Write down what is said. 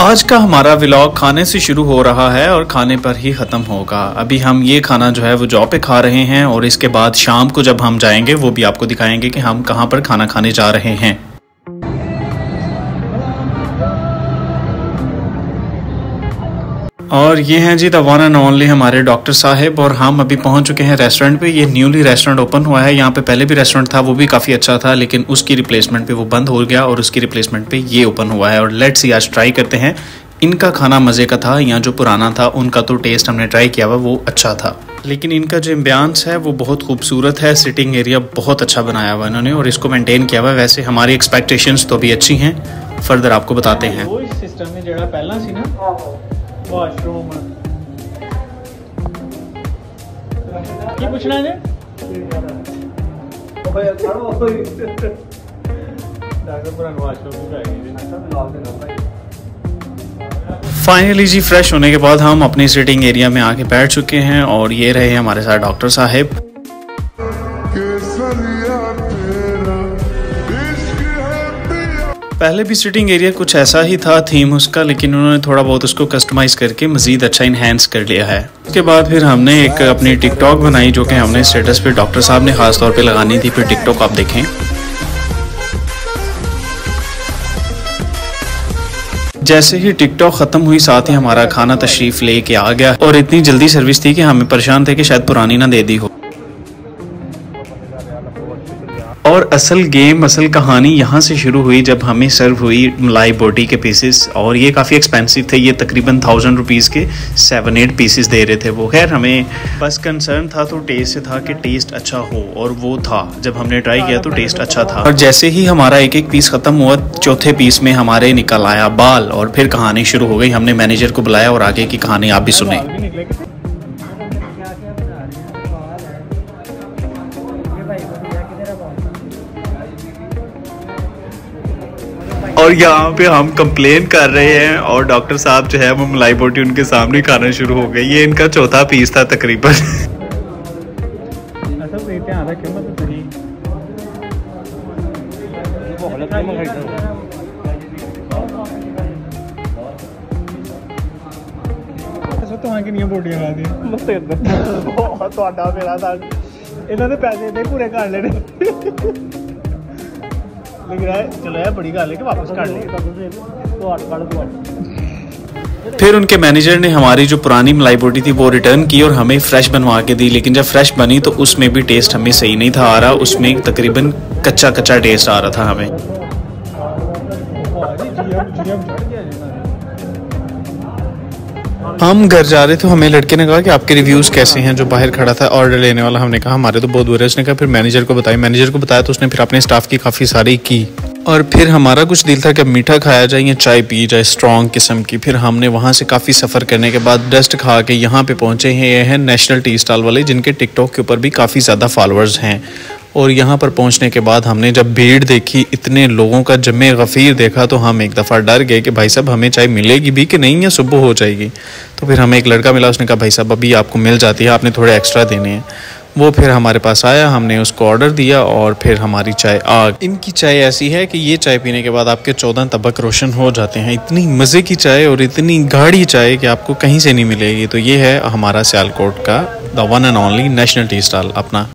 आज का हमारा व्लॉग खाने से शुरू हो रहा है और खाने पर ही ख़त्म होगा। अभी हम ये खाना जो है वो जॉब पे खा रहे हैं और इसके बाद शाम को जब हम जाएंगे वो भी आपको दिखाएंगे कि हम कहाँ पर खाना खाने जा रहे हैं। और ये हैं जी द वन एंड ओनली हमारे डॉक्टर साहब, और हम अभी पहुंच चुके हैं रेस्टोरेंट पे। ये न्यूली रेस्टोरेंट ओपन हुआ है। यहाँ पे पहले भी रेस्टोरेंट था, वो भी काफ़ी अच्छा था, लेकिन उसकी रिप्लेसमेंट पे वो बंद हो गया और उसकी रिप्लेसमेंट पे ये ओपन हुआ है। और लेट्स सी आज ट्राई करते हैं। इनका खाना मज़े का था, यहाँ जो पुराना था उनका तो टेस्ट हमने ट्राई किया हुआ वो अच्छा था, लेकिन इनका जो एम्बियंस है वो बहुत खूबसूरत है। सिटिंग एरिया बहुत अच्छा बनाया हुआ इन्होंने और इसको मेंटेन किया हुआ। वैसे हमारी एक्सपेक्टेशंस तो भी अच्छी हैं, फर्दर आपको बताते हैं। वो इस सिस्टम में जड़ा पहला सी ना वॉशरूम की पूछना है फाइनली जी फ्रेश होने के बाद हम अपनी सिटिंग एरिया में आके बैठ चुके हैं और ये रहे हमारे साथ डॉक्टर साहब। पहले भी सिटिंग एरिया कुछ ऐसा ही था थीम उसका, लेकिन उन्होंने थोड़ा बहुत उसको कस्टमाइज करके मजीद अच्छा इनहेंस कर लिया है। उसके बाद फिर हमने एक अपनी टिकटॉक बनाई जो कि हमने स्टेटस पे डॉक्टर साहब ने खास तौर पे लगानी थी। फिर टिकटॉक आप देखें। जैसे ही टिकटॉक खत्म हुई साथ ही हमारा खाना तशरीफ लेके आ गया और इतनी जल्दी सर्विस थी कि हमें परेशान थे कि शायद पुरानी ना दे दी हो। और असल कहानी यहाँ से शुरू हुई जब हमें सर्व हुई मलाई बोटी के पीसेस, और ये काफ़ी एक्सपेंसिव थे। ये तकरीबन 1000 रुपीज़ के 7-8 पीसेस दे रहे थे वो। खैर हमें बस कंसर्न था तो टेस्ट से था कि टेस्ट अच्छा हो, और वो था। जब हमने ट्राई किया तो टेस्ट अच्छा था। और जैसे ही हमारा एक पीस ख़त्म हुआ, चौथे पीस में हमारे निकल आया बाल, और फिर कहानी शुरू हो गई। हमने मैनेजर को बुलाया और आगे की कहानी आप भी सुने। और यहाँ पे हम कंप्लेन कर रहे हैं और डॉक्टर साहब जो है वो मलाई बोटी उनके सामने खाना शुरू हो गई। ये इनका चौथा पीस था तकरीबन। फिर उनके मैनेजर ने हमारी जो पुरानी मलाई बोटी थी वो रिटर्न की और हमें फ्रेश बनवा के दी, लेकिन जब फ्रेश बनी तो उसमें भी टेस्ट हमें सही नहीं था आ रहा। उसमें तकरीबन कच्चा टेस्ट आ रहा था हमें। हम घर जा रहे थे, हमें लड़के ने कहा कि आपके रिव्यूज़ कैसे हैं। जो बाहर खड़ा था ऑर्डर लेने वाला, हमने कहा हमारे तो बहुत बुरे। उसने कहा फिर मैनेजर को बताया तो उसने फिर अपने स्टाफ की काफ़ी सारी की। और फिर हमारा कुछ दिल था कि मीठा खाया जाए या चाय पी जाए स्ट्रॉन्ग किस्म की। फिर हमने वहाँ से काफ़ी सफ़र करने के बाद डस्ट खा के यहाँ पे पहुँचे हैं। ये हैं नेशनल टी स्टॉल वाले, जिनके टिकटॉक के ऊपर भी काफ़ी ज़्यादा फॉलोअर्स हैं। और यहाँ पर पहुँचने के बाद हमने जब भीड़ देखी, इतने लोगों का जमे गफ़ीर देखा, तो हम एक दफ़ा डर गए कि भाई साहब हमें चाय मिलेगी भी कि नहीं, या सुबह हो जाएगी। तो फिर हमें एक लड़का मिला, उसने कहा भाई साहब अभी आपको मिल जाती है, आपने थोड़े एक्स्ट्रा देने हैं। वो फिर हमारे पास आया, हमने उसको ऑर्डर दिया और फिर हमारी चाय आ गई। इनकी चाय ऐसी है कि ये चाय पीने के बाद आपके 14 तबक रोशन हो जाते हैं। इतनी मज़े की चाय और इतनी गाढ़ी चाय कि आपको कहीं से नहीं मिलेगी। तो ये है हमारा सियालकोट का the one and only national tea stall अपना।